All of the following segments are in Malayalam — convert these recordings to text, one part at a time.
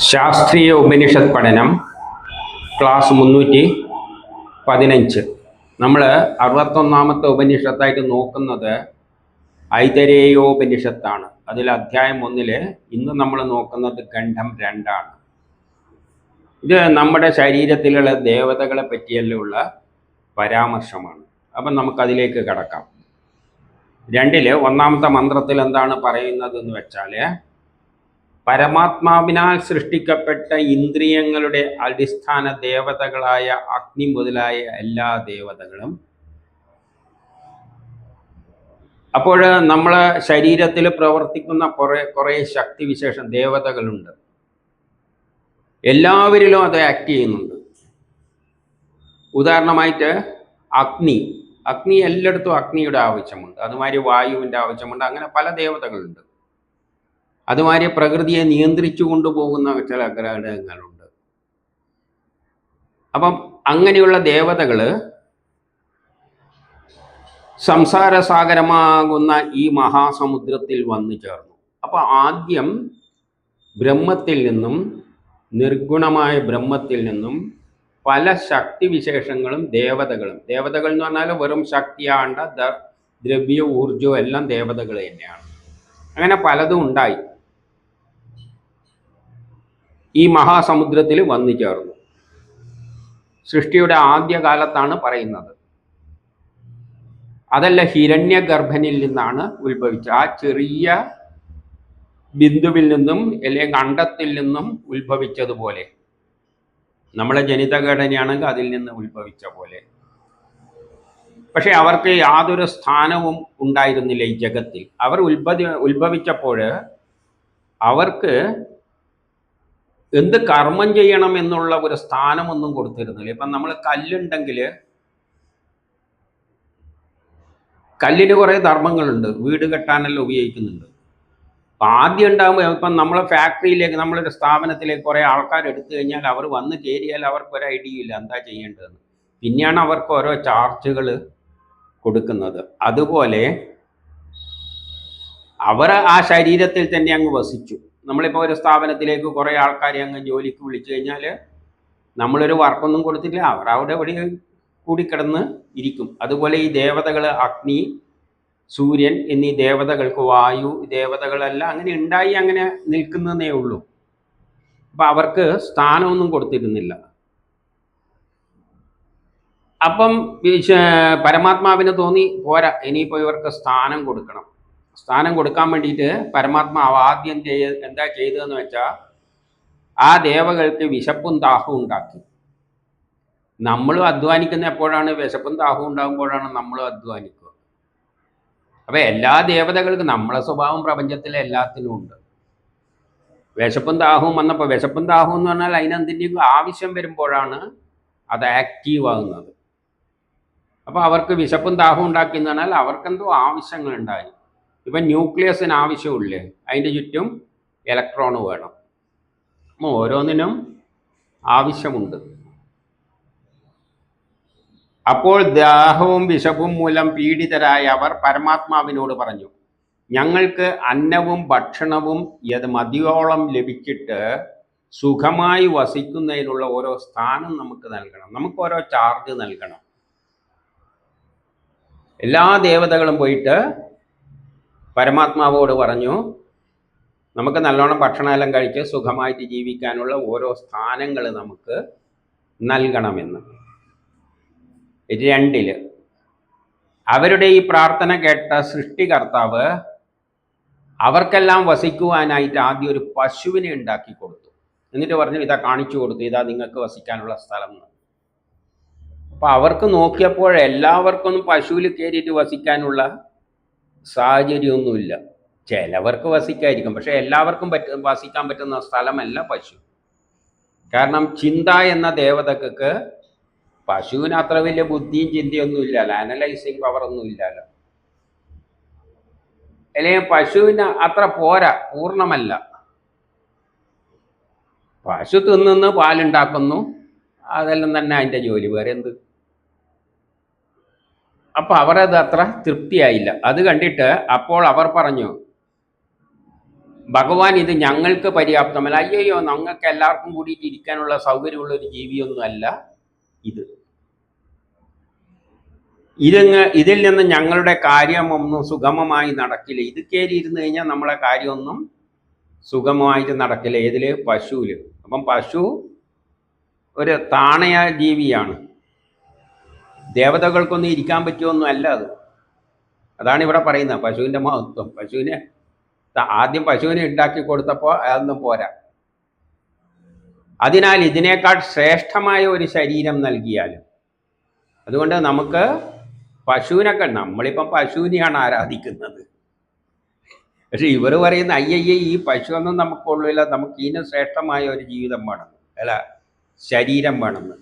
ശാസ്ത്രീയ ഉപനിഷത്ത് പഠനം ക്ലാസ് 315. നമ്മൾ 61ാമത്തെ ഉപനിഷത്തായിട്ട് നോക്കുന്നത് ഐതരേയോപനിഷത്താണ്. അതിൽ അധ്യായം 1 ഇന്ന് നമ്മൾ നോക്കുന്നത് ഖണ്ഡം 2. ഇത് നമ്മുടെ ശരീരത്തിലുള്ള ദേവതകളെ പറ്റിയുള്ള പരാമർശമാണ്. അപ്പം നമുക്കതിലേക്ക് കടക്കാം. 2 ഒന്നാമത്തെ മന്ത്രത്തിൽ എന്താണ് പറയുന്നതെന്ന് വെച്ചാൽ, പരമാത്മാവിനാൽ സൃഷ്ടിക്കപ്പെട്ട ഇന്ദ്രിയങ്ങളുടെ അടിസ്ഥാന ദേവതകളായ അഗ്നി മുതലായ എല്ലാ ദേവതകളും, അപ്പോൾ നമ്മളെ ശരീരത്തിൽ പ്രവർത്തിക്കുന്ന കുറേ ശക്തിവിശേഷം ദേവതകളുണ്ട്. എല്ലാവരിലും അത് ആക്ട് ചെയ്യുന്നുണ്ട്. ഉദാഹരണമായിട്ട് അഗ്നി എല്ലായിടത്തും അഗ്നിയുടെ ആവശ്യമുണ്ട്. അതുമാതിരി വായുവിൻ്റെ ആവശ്യമുണ്ട്. അങ്ങനെ പല ദേവതകളുണ്ട്. അതുമാതിരി പ്രകൃതിയെ നിയന്ത്രിച്ചു കൊണ്ടുപോകുന്ന ചില ഘടകങ്ങളുണ്ട്. അപ്പം അങ്ങനെയുള്ള ദേവതകൾ സംസാരസാഗരമാകുന്ന ഈ മഹാസമുദ്രത്തിൽ വന്നു ചേർന്നു. അപ്പോൾ ആദ്യം ബ്രഹ്മത്തിൽ നിന്നും, നിർഗുണമായ ബ്രഹ്മത്തിൽ നിന്നും പല ശക്തിവിശേഷങ്ങളും ദേവതകൾ എന്ന് പറഞ്ഞാൽ വെറും ശക്തിയാണ്ട ദ്രവ്യ ഊർജവും എല്ലാം ദേവതകൾ തന്നെയാണ്. അങ്ങനെ പലതും ഉണ്ടായി ഈ മഹാസമുദ്രത്തിൽ വന്നു ചേർന്നു. സൃഷ്ടിയുടെ ആദ്യകാലത്താണ് പറയുന്നത്. അതല്ല, ഹിരണ്യഗർഭനിൽ നിന്നാണ് ഉത്ഭവിച്ചത്. ആ ചെറിയ ബിന്ദുവിൽ നിന്നും അല്ലെങ്കിൽ അണ്ഡത്തിൽ നിന്നും ഉത്ഭവിച്ചതുപോലെ, നമ്മളെ ജനിതഘടനയാണെങ്കിൽ അതിൽ നിന്ന് ഉത്ഭവിച്ച പോലെ. പക്ഷെ അവർക്ക് യാതൊരു സ്ഥാനവും ഉണ്ടായിരുന്നില്ല ഈ ജഗത്തിൽ. അവർ ഉത്ഭവിച്ചപ്പോൾ അവർക്ക് എന്ത് കർമ്മം ചെയ്യണം എന്നുള്ള ഒരു സ്ഥാനമൊന്നും കൊടുത്തിരുന്നില്ല. ഇപ്പം നമ്മൾ കല്ലുണ്ടെങ്കിൽ കല്ലിന് കുറേ ധർമ്മങ്ങളുണ്ട്. വീട് കെട്ടാനെല്ലാം ഉപയോഗിക്കുന്നുണ്ട്. അപ്പം ആദ്യം ഉണ്ടാകുമ്പോൾ, ഇപ്പം നമ്മളെ ഫാക്ടറിയിലേക്ക്, നമ്മളൊരു സ്ഥാപനത്തിലേക്ക് കുറേ ആൾക്കാർ എടുത്തു കഴിഞ്ഞാൽ അവർ വന്ന് കയറിയാൽ അവർക്കൊരു ഐഡിയ ഇല്ല എന്താ ചെയ്യേണ്ടതെന്ന്. പിന്നെയാണ് അവർക്ക് ഓരോ ചാർജുകൾ കൊടുക്കുന്നത്. അതുപോലെ അവർ ആ ശരീരത്തിൽ തന്നെ അങ്ങ് വസിച്ചു. നമ്മളിപ്പോൾ ഒരു സ്ഥാപനത്തിലേക്ക് കുറേ ആൾക്കാരെ അങ്ങ് ജോലിക്ക് വിളിച്ചു കഴിഞ്ഞാൽ നമ്മളൊരു വർക്കൊന്നും കൊടുത്തില്ല, അവർ അവിടെ എവിടെ കൂടിക്കിടന്ന് ഇരിക്കും. അതുപോലെ ഈ ദേവതകൾ, അഗ്നി, സൂര്യൻ എന്നീ ദേവതകൾക്ക്, വായു ദേവതകളെല്ലാം അങ്ങനെ ഉണ്ടായി അങ്ങനെ നിൽക്കുന്നതേ ഉള്ളൂ. അപ്പം അവർക്ക് സ്ഥാനമൊന്നും കൊടുത്തിരുന്നില്ല. അപ്പം പരമാത്മാവിന് തോന്നി പോരാ, ഇനിയിപ്പോൾ ഇവർക്ക് സ്ഥാനം കൊടുക്കണം. സ്ഥാനം കൊടുക്കാൻ വേണ്ടിയിട്ട് പരമാത്മാവ് ആദ്യം എന്താ ചെയ്തതെന്ന് വെച്ചാൽ, ആ ദേവകൾക്ക് വിശപ്പും ദാഹവും ഉണ്ടാക്കി. നമ്മളും അധ്വാനിക്കുന്ന എപ്പോഴാണ്? വിശപ്പും ദാഹവും ഉണ്ടാകുമ്പോഴാണ് നമ്മളും അധ്വാനിക്കുക. അപ്പം എല്ലാ ദേവതകൾക്കും നമ്മളെ സ്വഭാവം പ്രപഞ്ചത്തിലെ എല്ലാത്തിനും ഉണ്ട്. വിശപ്പും ദാഹവും വന്നപ്പോൾ, വിശപ്പും ദാഹവും എന്ന് പറഞ്ഞാൽ അതിനെന്തിൻ്റെയും ആവശ്യം വരുമ്പോഴാണ് അത് ആക്റ്റീവ് ആകുന്നത്. അപ്പോൾ അവർക്ക് വിശപ്പും ദാഹവും ഉണ്ടാക്കി എന്ന് പറഞ്ഞാൽ അവർക്കെന്തോ ആവശ്യങ്ങളുണ്ടായി. ഇപ്പം ന്യൂക്ലിയസിന് ആവശ്യമില്ലേ, അതിൻ്റെ ചുറ്റും ഇലക്ട്രോൺ വേണം. അപ്പോൾ ഓരോന്നിനും ആവശ്യമുണ്ട്. അപ്പോൾ ദാഹവും വിശപ്പും മൂലം പീഡിതരായ അവർ പരമാത്മാവിനോട് പറഞ്ഞു, ഞങ്ങൾക്ക് അന്നവും ഭക്ഷണവും മതിയോളം ലഭിച്ചിട്ട് സുഖമായി വസിക്കുന്നതിനുള്ള ഓരോ സ്ഥാനം നമുക്ക് നൽകണം, നമുക്ക് ഓരോ ചാർജ് നൽകണം. എല്ലാ ദേവതകളും പോയിട്ട് പരമാത്മാവോട് പറഞ്ഞു, നമുക്ക് നല്ലോണം ഭക്ഷണമെല്ലാം കഴിച്ച് സുഖമായിട്ട് ജീവിക്കാനുള്ള ഓരോ സ്ഥാനങ്ങൾ നമുക്ക് നൽകണമെന്ന്. 2 അവരുടെ ഈ പ്രാർത്ഥന കേട്ട സൃഷ്ടികർത്താവ് അവർക്കെല്ലാം വസിക്കുവാനായിട്ട് ആദ്യം ഒരു പശുവിനെ ഉണ്ടാക്കി കൊടുത്തു. എന്നിട്ട് പറഞ്ഞു, ഇതാ കാണിച്ചു കൊടുത്തു, ഇതാ നിങ്ങൾക്ക് വസിക്കാനുള്ള സ്ഥലം എന്ന്. അപ്പം അവർക്ക് നോക്കിയപ്പോൾ എല്ലാവർക്കൊന്നും പശുവിൽ കയറിയിട്ട് വസിക്കാനുള്ള സാഹചര്യമൊന്നുമില്ല. ചിലവർക്ക് വസിക്കായിരിക്കും, പക്ഷെ എല്ലാവർക്കും വസിക്കാൻ പറ്റുന്ന സ്ഥലമല്ല പശു. കാരണം ചിന്ത എന്ന ദേവതക്ക് പശുവിന് അത്ര വലിയ ബുദ്ധിയും ചിന്തയൊന്നും ഇല്ലല്ലോ, അനലൈസിങ് പവറൊന്നും ഇല്ലല്ലോ. അല്ലെങ്കിൽ പശുവിന് അത്ര പോരാ, പൂർണ്ണമല്ല. പശു തിന്നുന്നു, പാലുണ്ടാക്കുന്നു, അതെല്ലാം തന്നെ അതിൻ്റെ ജോലി, വേറെ എന്ത്. അപ്പം അവരത് അത്ര തൃപ്തിയായില്ല. അത് കണ്ടിട്ട് അപ്പോൾ അവർ പറഞ്ഞു, ഭഗവാൻ ഇത് ഞങ്ങൾക്ക് പര്യാപ്തമല്ല. അയ്യോ, ഞങ്ങൾക്ക് എല്ലാവർക്കും കൂടിയിട്ട് ഇരിക്കാനുള്ള സൗകര്യമുള്ള ഒരു ജീവിയൊന്നും അല്ല ഇത്. ഇതിൽ നിന്ന് ഞങ്ങളുടെ കാര്യമൊന്നും സുഗമമായി നടക്കില്ല. ഇത് കയറിയിരുന്ന് കഴിഞ്ഞാൽ നമ്മളെ കാര്യമൊന്നും സുഗമമായിട്ട് നടക്കില്ല. ഏതില്? പശുവില്. അപ്പം പശു ഒരു താണയ ജീവിയാണ്. ദേവതകൾക്കൊന്നും ഇരിക്കാൻ പറ്റുമൊന്നും അല്ല അത്. അതാണ് ഇവിടെ പറയുന്നത് പശുവിൻ്റെ മഹത്വം. ആദ്യം പശുവിനെ ഉണ്ടാക്കി കൊടുത്തപ്പോൾ അതൊന്നും പോരാ. അതിനാൽ ഇതിനേക്കാൾ ശ്രേഷ്ഠമായ ഒരു ശരീരം നൽകിയാലും. അതുകൊണ്ട് നമുക്ക് പശുവിനൊക്കെ, നമ്മളിപ്പം പശുവിനെയാണ് ആരാധിക്കുന്നത്. പക്ഷെ ഇവർ പറയുന്ന അയ്യയ്യ, ഈ പശുവൊന്നും നമുക്കുള്ളില്ല, നമുക്ക് ഇതിന് ശ്രേഷ്ഠമായ ഒരു ജീവിതം വേണം, അല്ല ശരീരം വേണമെന്ന്.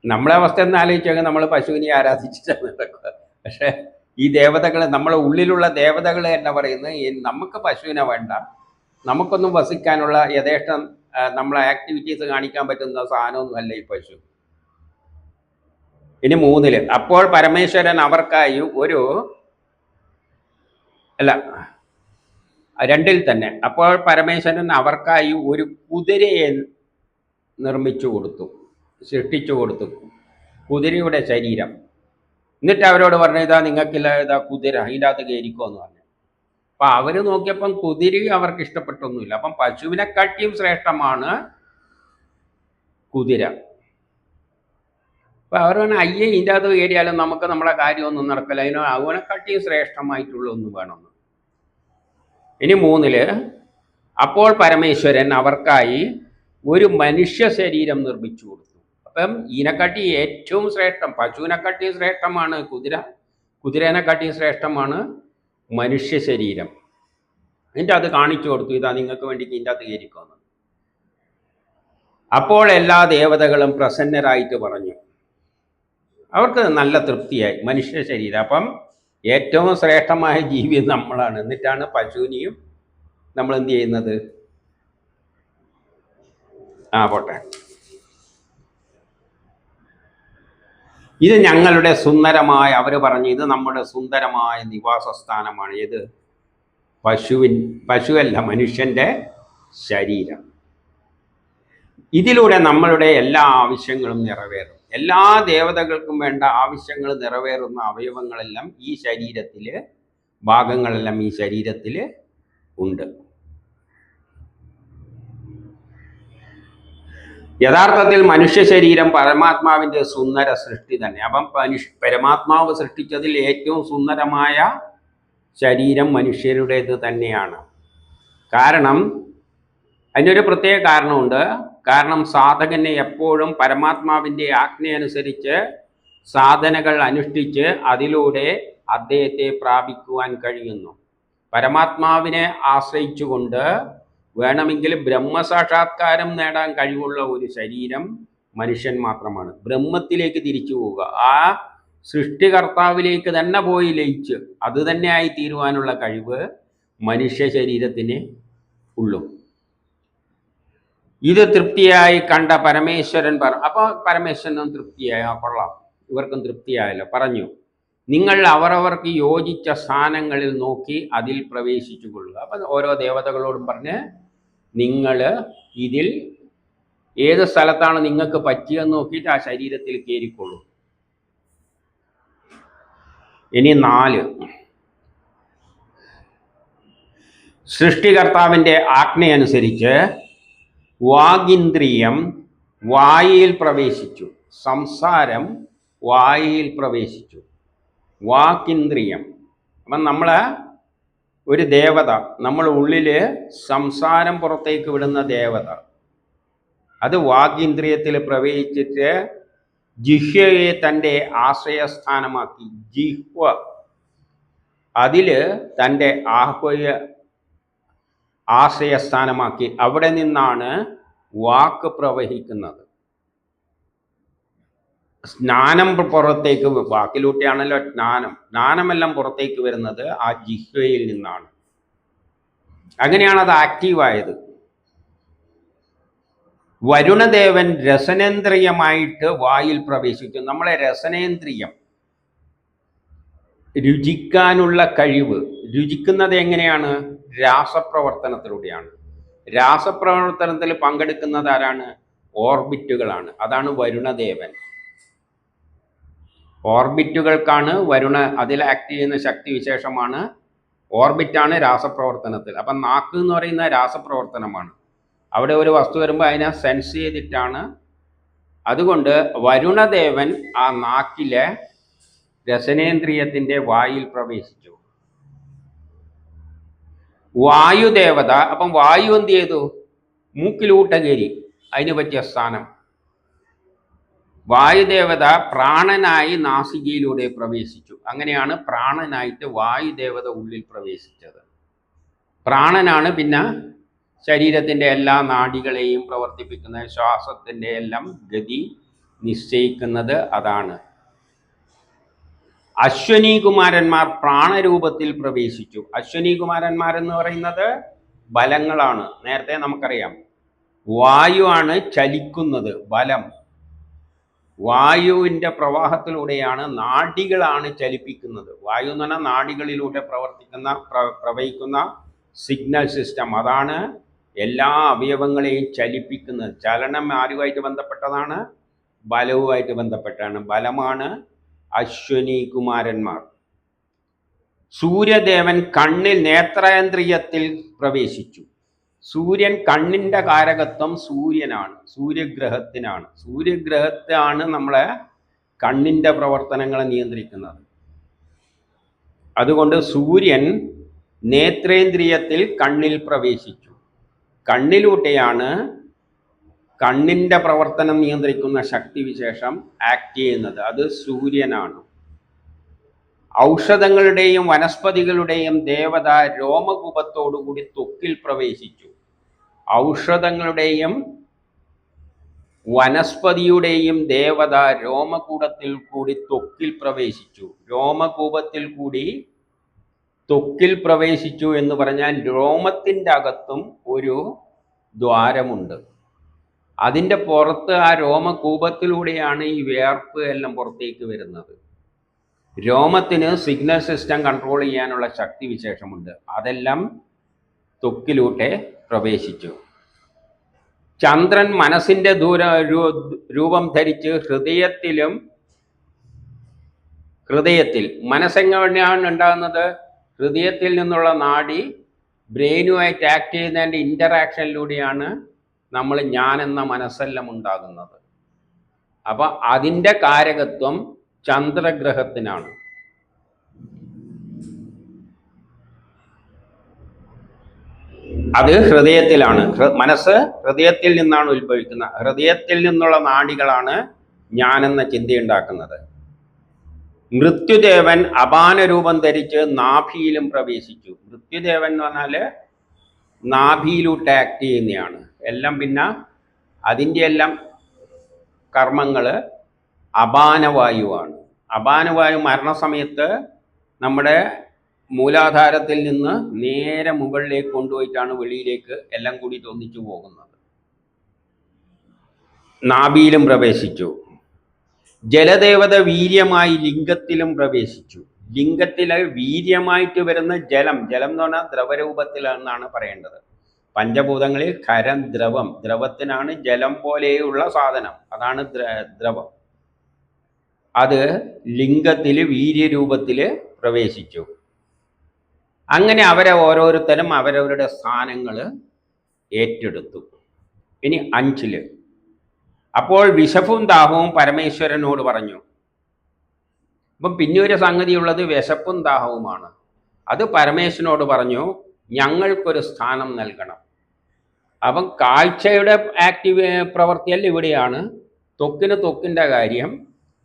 നമ്മളെ അവസ്ഥ എന്ന് ആലോചിച്ചാൽ നമ്മൾ പശുവിനെ ആരാധിച്ചിട്ടാണ് നടക്കുക. പക്ഷെ ഈ ദേവതകൾ, നമ്മളെ ഉള്ളിലുള്ള ദേവതകൾ തന്നെ പറയുന്നത് നമുക്ക് പശുവിനെ വേണ്ട, നമുക്കൊന്നും വസിക്കാനുള്ള യഥേഷ്ടം നമ്മളെ ആക്ടിവിറ്റീസ് കാണിക്കാൻ പറ്റുന്ന സാധനമൊന്നുമല്ല ഈ പശു. ഇനി 3 അപ്പോൾ പരമേശ്വരൻ അവർക്കായി അല്ല 2 തന്നെ. അപ്പോൾ പരമേശ്വരൻ അവർക്കായി ഒരു കുതിരയെ സൃഷ്ടിച്ചു കൊടുത്തു, കുതിരയുടെ ശരീരം. എന്നിട്ട് അവരോട് പറഞ്ഞു, ഇതാ നിങ്ങൾക്കില്ല, ഇതാ കുതിര, അതിൻ്റെ അകത്ത് കയറിക്കോ എന്ന് പറഞ്ഞു. അപ്പം അവർ നോക്കിയപ്പം കുതിര അവർക്ക് ഇഷ്ടപ്പെട്ടൊന്നുമില്ല. അപ്പം പശുവിനെക്കാട്ടിയും ശ്രേഷ്ഠമാണ് കുതിര. അപ്പം അവർ പറഞ്ഞു, അയ്യേ, ഇതിൻ്റെ അകത്ത് കയറിയാലും നമുക്ക് നമ്മളെ കാര്യമൊന്നും നടക്കില്ല, അവനെക്കാട്ടിയും ശ്രേഷ്ഠമായിട്ടുള്ള ഒന്നും വേണമെന്ന്. ഇനി 3 അപ്പോൾ പരമേശ്വരൻ അവർക്കായി ഒരു മനുഷ്യ ശരീരം നിർമ്മിച്ചു കൊടുത്തു. അപ്പം ഇതിനെക്കാട്ടി ഏറ്റവും ശ്രേഷ്ഠം, പശുവിനെക്കാട്ടിയും ശ്രേഷ്ഠമാണ് കുതിരേനെക്കാട്ടിയും ശ്രേഷ്ഠമാണ് മനുഷ്യ ശരീരം. എന്നിട്ട് അത് കാണിച്ചു കൊടുത്തു, ഇതാ നിങ്ങൾക്ക് വേണ്ടി ഇതിൻ്റെ അകത്ത് കയറിക്കോന്ന്. അപ്പോൾ എല്ലാ ദേവതകളും പ്രസന്നരായിട്ട് പറഞ്ഞു. അവർക്ക് നല്ല തൃപ്തിയായി, മനുഷ്യ ശരീരം. അപ്പം ഏറ്റവും ശ്രേഷ്ഠമായ ജീവി നമ്മളാണ്. എന്നിട്ടാണ് പശുവിനെയും നമ്മൾ എന്ത് ചെയ്യുന്നത്? പോട്ടെ. ഇത് ഞങ്ങളുടെ സുന്ദരമായ, അവർ പറഞ്ഞു, ഇത് നമ്മുടെ സുന്ദരമായ നിവാസ സ്ഥാനമാണ്. ഇത് പശുവല്ല, മനുഷ്യൻ്റെ ശരീരം. ഇതിലൂടെ നമ്മളുടെ എല്ലാ ആവശ്യങ്ങളും നിറവേറും. എല്ലാ ദേവതകൾക്കും വേണ്ട ആവശ്യങ്ങൾ നിറവേറുന്ന അവയവങ്ങളെല്ലാം ഈ ശരീരത്തിൽ, ഭാഗങ്ങളെല്ലാം ഈ ശരീരത്തിൽ ഉണ്ട്. യഥാർത്ഥത്തിൽ മനുഷ്യ ശരീരം പരമാത്മാവിൻ്റെ സുന്ദര സൃഷ്ടി തന്നെ. അപ്പം പരമാത്മാവ് സൃഷ്ടിച്ചതിൽ ഏറ്റവും സുന്ദരമായ ശരീരം മനുഷ്യരുടേത് തന്നെയാണ്. കാരണം അതിനൊരു പ്രത്യേക കാരണമുണ്ട്. കാരണം സാധകനെ എപ്പോഴും പരമാത്മാവിൻ്റെ ആജ്ഞയനുസരിച്ച് സാധനകൾ അനുഷ്ഠിച്ച് അതിലൂടെ അദ്ദേഹത്തെ പ്രാപിക്കുവാൻ കഴിയുന്നു. പരമാത്മാവിനെ ആശ്രയിച്ചുകൊണ്ട് വേണമെങ്കിൽ ബ്രഹ്മസാക്ഷാത്കാരം നേടാൻ കഴിവുള്ള ഒരു ശരീരം മനുഷ്യൻ മാത്രമാണ്. ബ്രഹ്മത്തിലേക്ക് തിരിച്ചു പോവുക, ആ സൃഷ്ടികർത്താവിലേക്ക് തന്നെ പോയി ലയിച്ച് അത് തന്നെയായി തീരുവാനുള്ള കഴിവ് മനുഷ്യ ശരീരത്തിന് ഉള്ളൂ. ഇത് തൃപ്തിയായി കണ്ട പരമേശ്വരൻ അപ്പോൾ പരമേശ്വരനും തൃപ്തിയായി, കൊള്ളാം, ഇവർക്കും തൃപ്തിയായല്ലോ. പറഞ്ഞു, നിങ്ങൾ അവരവർക്ക് യോജിച്ച സ്ഥാനങ്ങളിൽ നോക്കി അതിൽ പ്രവേശിച്ചു കൊള്ളുക. അപ്പം ഓരോ ദേവതകളോടും പറഞ്ഞ്, നിങ്ങൾ ഇതിൽ ഏത് സ്ഥലത്താണ് നിങ്ങൾക്ക് പറ്റിയെന്ന് നോക്കിയിട്ട് ആ ശരീരത്തിൽ കയറിക്കൊള്ളൂ. ഇനി 4 സൃഷ്ടികർത്താവിൻ്റെ ആജ്ഞയനുസരിച്ച് വാഗിന്ദ്രിയം വായിൽ പ്രവേശിച്ചു. സംസാരം വായിൽ പ്രവേശിച്ചു. വാക്കിന്ദ്രിയം. അപ്പം ഒരു ദേവത, നമ്മൾ ഉള്ളിൽ സംസാരം പുറത്തേക്ക് വിടുന്ന ദേവത, അത് വാഗിന്ദ്രിയത്തിൽ പ്രവേശിച്ചിട്ട് ജിഹ്വയെ തൻ്റെ ആശ്രയസ്ഥാനമാക്കി. ജിഹ്വ അതിൽ തൻ്റെ ആശ്രയസ്ഥാനമാക്കി. അവിടെ നിന്നാണ് വാക്ക് പ്രവഹിക്കുന്നത്. ജ്ഞാനം പുറത്തേക്ക്, വാക്കിലൂട്ടിയാണല്ലോ ജ്ഞാനമെല്ലാം പുറത്തേക്ക് വരുന്നത് ആ ജിഹ്വയിൽ നിന്നാണ്. അങ്ങനെയാണ് അത് ആക്റ്റീവായത്. വരുണദേവൻ രസനേന്ദ്രിയമായിട്ട് വായിൽ പ്രവേശിക്കും. നമ്മളെ രസനേന്ദ്രിയം, രുചിക്കാനുള്ള കഴിവ്. രുചിക്കുന്നത് എങ്ങനെയാണ്? രാസപ്രവർത്തനത്തിലൂടെയാണ്. രാസപ്രവർത്തനത്തിൽ പങ്കെടുക്കുന്നത് ആരാണ്? ഓർബിറ്റുകളാണ്. അതാണ് വരുണദേവൻ. ഓർബിറ്റുകൾക്കാണ് അതിൽ ആക്ട് ചെയ്യുന്ന ശക്തി വിശേഷമാണ് ഓർബിറ്റാണ് രാസപ്രവർത്തനത്തിൽ. അപ്പം നാക്ക് എന്ന് പറയുന്ന രാസപ്രവർത്തനമാണ്. അവിടെ ഒരു വസ്തു വരുമ്പോൾ അതിനെ സെൻസ് ചെയ്തിട്ടാണ്. അതുകൊണ്ട് വരുണദേവൻ ആ നാക്കിലെ രസനേന്ദ്രിയത്തിന്റെ വായിൽ പ്രവേശിച്ചു. വായുദേവത, അപ്പം വായു എന്ത് ചെയ്തു? മൂക്കിലൂട്ട കയറി, അതിന് പറ്റിയ സ്ഥാനം. വായുദേവത പ്രാണനായി നാസികയിലൂടെ പ്രവേശിച്ചു. അങ്ങനെയാണ് പ്രാണനായിട്ട് വായുദേവത ഉള്ളിൽ പ്രവേശിച്ചത്. പ്രാണനാണ് പിന്നെ ശരീരത്തിൻ്റെ എല്ലാ നാഡികളെയും പ്രവർത്തിപ്പിക്കുന്നത്, ശ്വാസത്തിൻ്റെ എല്ലാം ഗതി നിശ്ചയിക്കുന്നത് അതാണ്. അശ്വനി കുമാരന്മാർ പ്രാണരൂപത്തിൽ പ്രവേശിച്ചു. അശ്വനി കുമാരന്മാരെന്ന് പറയുന്നത് ബലങ്ങളാണ്. നേരത്തെ നമുക്കറിയാം, വായു ആണ് ചലിക്കുന്നത്, ബലം. വായുവിൻ്റെ പ്രവാഹത്തിലൂടെയാണ്, നാഡികളാണ് ചലിപ്പിക്കുന്നത്. വായു എന്ന് പറഞ്ഞാൽ നാഡികളിലൂടെ പ്രവഹിക്കുന്ന സിഗ്നൽ സിസ്റ്റം. അതാണ് എല്ലാ അവയവങ്ങളെയും ചലിപ്പിക്കുന്നത്. ചലനം ആരുമായിട്ട് ബന്ധപ്പെട്ടതാണ്? ബലവുമായിട്ട് ബന്ധപ്പെട്ടാണ്. ബലമാണ് അശ്വനി കുമാരന്മാർ. സൂര്യദേവൻ കണ്ണിൽ നേത്രേന്ദ്രിയത്തിൽ പ്രവേശിച്ചു. സൂര്യൻ കണ്ണിൻ്റെ കാരകത്വം സൂര്യനാണ്, സൂര്യഗ്രഹത്തിനാണ്. സൂര്യഗ്രഹത്താണ് നമ്മളെ കണ്ണിൻ്റെ പ്രവർത്തനങ്ങളെ നിയന്ത്രിക്കുന്നത്. അതുകൊണ്ട് സൂര്യൻ നേത്രേന്ദ്രിയത്തിൽ കണ്ണിൽ പ്രവേശിച്ചു. കണ്ണിലൂടെയാണ് കണ്ണിൻ്റെ പ്രവർത്തനം നിയന്ത്രിക്കുന്ന ശക്തിവിശേഷം ആക്ട് ചെയ്യുന്നത്. അത് സൂര്യനാണ്. ഔഷധങ്ങളുടെയും വനസ്പതികളുടെയും ദേവത രോമകൂപത്തോടുകൂടി ത്വക്കിൽ പ്രവേശിച്ചു. ഔഷധങ്ങളുടെയും വനസ്പതിയുടെയും ദേവത രോമകൂടത്തിൽ കൂടി ത്വക്കിൽ പ്രവേശിച്ചു. രോമകൂപത്തിൽ കൂടി ത്വക്കിൽ പ്രവേശിച്ചു എന്ന് പറഞ്ഞാൽ രോമത്തിൻ്റെ അകത്തും ഒരു ദ്വാരമുണ്ട്. അതിൻ്റെ പുറത്ത് ആ രോമകൂപത്തിലൂടെയാണ് ഈ വേർപ്പ് എല്ലാം പുറത്തേക്ക് വരുന്നത്. രോമത്തിന് സിഗ്നൽ സിസ്റ്റം കൺട്രോൾ ചെയ്യാനുള്ള ശക്തി വിശേഷമുണ്ട്. അതെല്ലാം ത്വക്കിലൂടെ പ്രവേശിച്ചു. ചന്ദ്രൻ മനസ്സിൻ്റെ രൂപം ധരിച്ച് ഹൃദയത്തിൽ മനസ്സെങ്ങനെയാണ് ഉണ്ടാകുന്നത്? ഹൃദയത്തിൽ നിന്നുള്ള നാഡി ബ്രെയിനുമായിട്ട് ആക്ട് ചെയ്യുന്നതിൻ്റെ ഇൻ്ററാക്ഷനിലൂടെയാണ് നമ്മൾ ഞാൻ എന്ന മനസ്സെല്ലാം ഉണ്ടാകുന്നത്. അപ്പം അതിൻ്റെ കാരകത്വം ചന്ദ്രഗ്രഹത്തിനാണ്. അത് ഹൃദയത്തിലാണ്. മനസ്സ് ഹൃദയത്തിൽ നിന്നാണ് ഉത്ഭവിക്കുന്നത്. ഹൃദയത്തിൽ നിന്നുള്ള നാഡികളാണ് ഞാനെന്ന ചിന്തയുണ്ടാക്കുന്നത്. മൃത്യുദേവൻ അപാന രൂപം ധരിച്ച് നാഭിയിലും പ്രവേശിച്ചു. മൃത്യുദേവൻ എന്ന് പറഞ്ഞാൽ നാഭിയിലൂട്ട് ആക്ട് ചെയ്യുന്നതാണ് എല്ലാം. പിന്നെ അതിൻ്റെ എല്ലാം കർമ്മങ്ങൾ അപാനവായുവാണ്. അപാനവായു മരണസമയത്ത് നമ്മുടെ മൂലാധാരത്തിൽ നിന്ന് നേരെ മുകളിലേക്ക് കൊണ്ടുപോയിട്ടാണ് വെളിയിലേക്ക് എല്ലാം കൂടി ഒന്നിച്ചു പോകുന്നത്. നാഭിയിലും പ്രവേശിച്ചു. ജലദേവത വീര്യമായി ലിംഗത്തിലും പ്രവേശിച്ചു. ലിംഗത്തിലെ വീര്യമായിട്ട് വരുന്ന ജലം എന്ന് പറഞ്ഞാൽ ദ്രവരൂപത്തിലെന്നാണ് പറയേണ്ടത്. പഞ്ചഭൂതങ്ങളിൽ ഖരം, ദ്രവം. ദ്രവത്തിനാണ് ജലം പോലെയുള്ള സാധനം, അതാണ് ദ്രവം. അത് ലിംഗത്തിൽ വീര്യരൂപത്തിൽ പ്രവേശിച്ചു. അങ്ങനെ ഓരോരുത്തരും അവരവരുടെ സ്ഥാനങ്ങൾ ഏറ്റെടുത്തു. ഇനി 5 അപ്പോൾ വിശപ്പും ദാഹവും പരമേശ്വരനോട് പറഞ്ഞു. അപ്പം പിന്നെ ഒരു സംഗതിയുള്ളത് വിശപ്പും ദാഹവുമാണ്. അത് പരമേശ്വരനോട് പറഞ്ഞു, ഞങ്ങൾക്കൊരു സ്ഥാനം നൽകണം. അപ്പം കാഴ്ചയുടെ പ്രവൃത്തിയല്ല ഇവിടെയാണ്. ത്വക്കിന് ത്വക്കിൻ്റെ കാര്യം,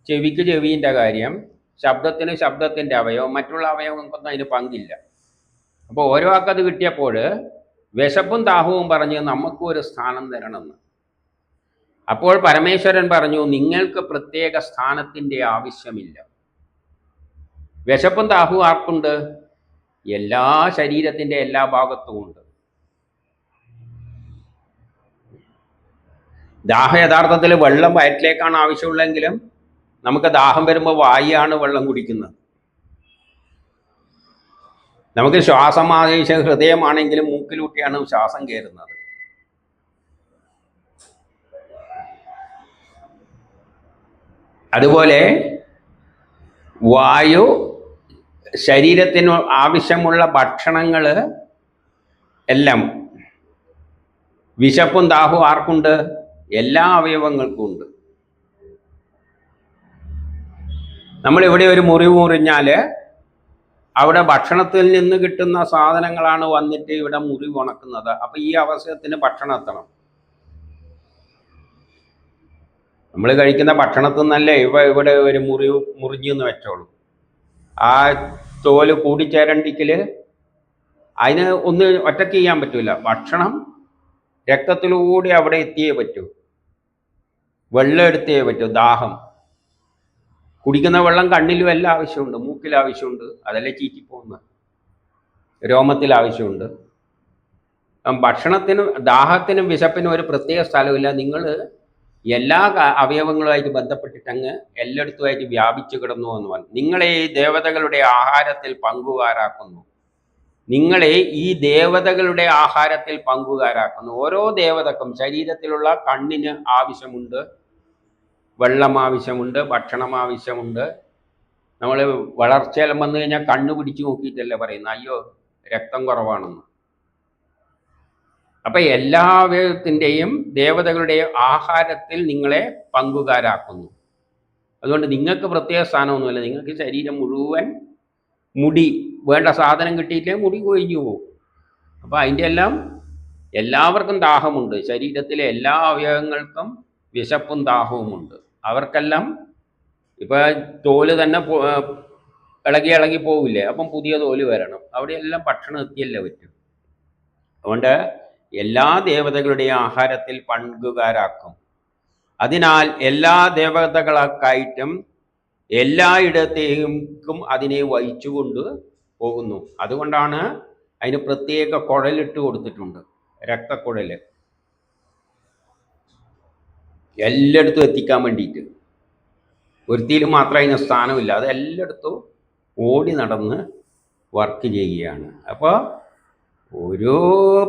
ചെവിക്ക് ചെവിൻ്റെ കാര്യം, ശബ്ദത്തിന് ശബ്ദത്തിൻ്റെ അവയവം, മറ്റുള്ള അവയവങ്ങൾക്കൊന്നും അതിന് പങ്കില്ല. അപ്പോൾ ഓരോ ആൾക്കത് കിട്ടിയപ്പോൾ വിശപ്പും ദാഹവും പറഞ്ഞ് നമുക്കും ഒരു സ്ഥാനം തരണമെന്ന്. അപ്പോൾ പരമേശ്വരൻ പറഞ്ഞു, നിങ്ങൾക്ക് പ്രത്യേക സ്ഥാനത്തിൻ്റെ ആവശ്യമില്ല. വിശപ്പും ദാഹവും ആർക്കുണ്ട്? എല്ലാ ശരീരത്തിൻ്റെ എല്ലാ ഭാഗത്തും ഉണ്ട്. ദാഹം യഥാർത്ഥത്തിൽ വെള്ളം വയറ്റിലേക്കാണ് ആവശ്യമുള്ളെങ്കിലും നമുക്ക് ദാഹം വരുമ്പോൾ വായുവാണ് വെള്ളം കുടിക്കുന്നത്. നമുക്ക് ശ്വാസം ആവശ്യം ഹൃദയമാണെങ്കിലും മൂക്കിലൂട്ടിയാണ് ശ്വാസം കയറുന്നത്. അതുപോലെ വായു ശരീരത്തിന് ആവശ്യമുള്ള ഭക്ഷണങ്ങൾ എല്ലാം, വിശപ്പും ദാഹവും ആർക്കുണ്ട്? എല്ലാ അവയവങ്ങൾക്കും ഉണ്ട്. നമ്മളിവിടെ ഒരു മുറിവ് മുറിഞ്ഞാൽ അവിടെ ഭക്ഷണത്തിൽ നിന്ന് കിട്ടുന്ന സാധനങ്ങളാണ് വന്നിട്ട് ഇവിടെ മുറിവ് ഉണക്കുന്നത്. അപ്പൊ ഈ അവസരത്തിന് ഭക്ഷണം എത്തണം. നമ്മൾ കഴിക്കുന്ന ഭക്ഷണത്തിൽ നിന്നല്ലേ ഇവിടെ ഒരു മുറിഞ്ഞെന്ന് വെച്ചോളൂ. ആ തോല് കൂടിച്ചേരണ്ടിക്കല് അതിന് ഒന്ന് ഒറ്റയ്ക്ക് ചെയ്യാൻ പറ്റൂല. ഭക്ഷണം രക്തത്തിലൂടെ അവിടെ എത്തിയേ പറ്റൂ. വെള്ളം എടുത്തേ പറ്റൂ. ദാഹം, കുടിക്കുന്ന വെള്ളം കണ്ണിലും എല്ലാം ആവശ്യമുണ്ട്, മൂക്കിൽ ആവശ്യമുണ്ട്, അതല്ലേ ചീറ്റിപ്പോകുന്നത്. രോമത്തിൽ ആവശ്യമുണ്ട്. ഭക്ഷണത്തിനും ദാഹത്തിനും വിശപ്പിനും ഒരു പ്രത്യേക സ്ഥലമില്ല. നിങ്ങൾ എല്ലാ അവയവങ്ങളുമായിട്ട് ബന്ധപ്പെട്ടിട്ട് അങ്ങ് എല്ലായിടത്തുമായിട്ട് വ്യാപിച്ചു കിടന്നു എന്ന് പറഞ്ഞു. നിങ്ങളെ ഈ ദേവതകളുടെ ആഹാരത്തിൽ പങ്കുകാരാക്കുന്നു. നിങ്ങളെ ഈ ദേവതകളുടെ ആഹാരത്തിൽ പങ്കുകാരാക്കുന്നു. ഓരോ ദേവതക്കും ശരീരത്തിലുള്ള കണ്ണിന് ആവശ്യമുണ്ട്, വെള്ളം ആവശ്യമുണ്ട്, ഭക്ഷണം ആവശ്യമുണ്ട്. നമ്മൾ വളർച്ചയെല്ലാം വന്നു കഴിഞ്ഞാൽ കണ്ണ് പിടിച്ചു നോക്കിയിട്ടല്ലേ പറയുന്നത് അയ്യോ രക്തം കുറവാണെന്ന്. അപ്പൊ എല്ലാ അവയവത്തിൻ്റെയും ദേവതകളുടെയും ആഹാരത്തിൽ നിങ്ങളെ പങ്കുകാരാക്കുന്നു. അതുകൊണ്ട് നിങ്ങൾക്ക് പ്രത്യേക സ്ഥാനമൊന്നുമില്ല. നിങ്ങൾക്ക് ശരീരം മുഴുവൻ മുടി, വേണ്ട സാധനം കിട്ടിയിട്ടേ മുടി കൊഴിഞ്ഞു പോകും. അപ്പൊ അതിൻ്റെ എല്ലാം എല്ലാവർക്കും ദാഹമുണ്ട്. ശരീരത്തിലെ എല്ലാ അവയവങ്ങൾക്കും വിശപ്പും ദാഹവുമുണ്ട്. അവർക്കെല്ലാം ഇപ്പൊ തോല് തന്നെ ഇളകി പോവില്ലേ, അപ്പം പുതിയ തോല് വരണം. അവിടെയെല്ലാം ഭക്ഷണം എത്തിയല്ലേ പറ്റും. അതുകൊണ്ട് എല്ലാ ദേവതകളുടെയും ആഹാരത്തിൽ പങ്കുകാരാക്കും. അതിനാൽ എല്ലാ ദേവതകളായിട്ടും എല്ലായിടത്തേക്കും അതിനെ വഹിച്ചുകൊണ്ട് പോകുന്നു. അതുകൊണ്ടാണ് അതിന് പ്രത്യേക കുഴലിട്ട് കൊടുത്തിട്ടുണ്ട്, രക്തക്കുഴൽ, എല്ലായിടത്തും എത്തിക്കാൻ വേണ്ടിയിട്ട്. ഒരുത്തിയിൽ മാത്രം അതിന് സ്ഥാനമില്ല, അത് എല്ലായിടത്തും ഓടി നടന്ന് വർക്ക് ചെയ്യുകയാണ്. അപ്പോൾ ഒരു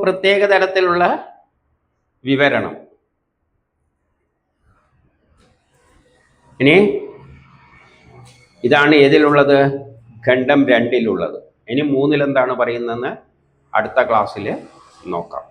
പ്രത്യേക തരത്തിലുള്ള വിവരണം. ഇനി ഇതാണ് ഏതിലുള്ളത്? ഖണ്ഡം 2-ലുള്ളത്. ഇനി 3-ൽ എന്താണ് പറയുന്നതെന്ന് അടുത്ത ക്ലാസ്സിൽ നോക്കാം.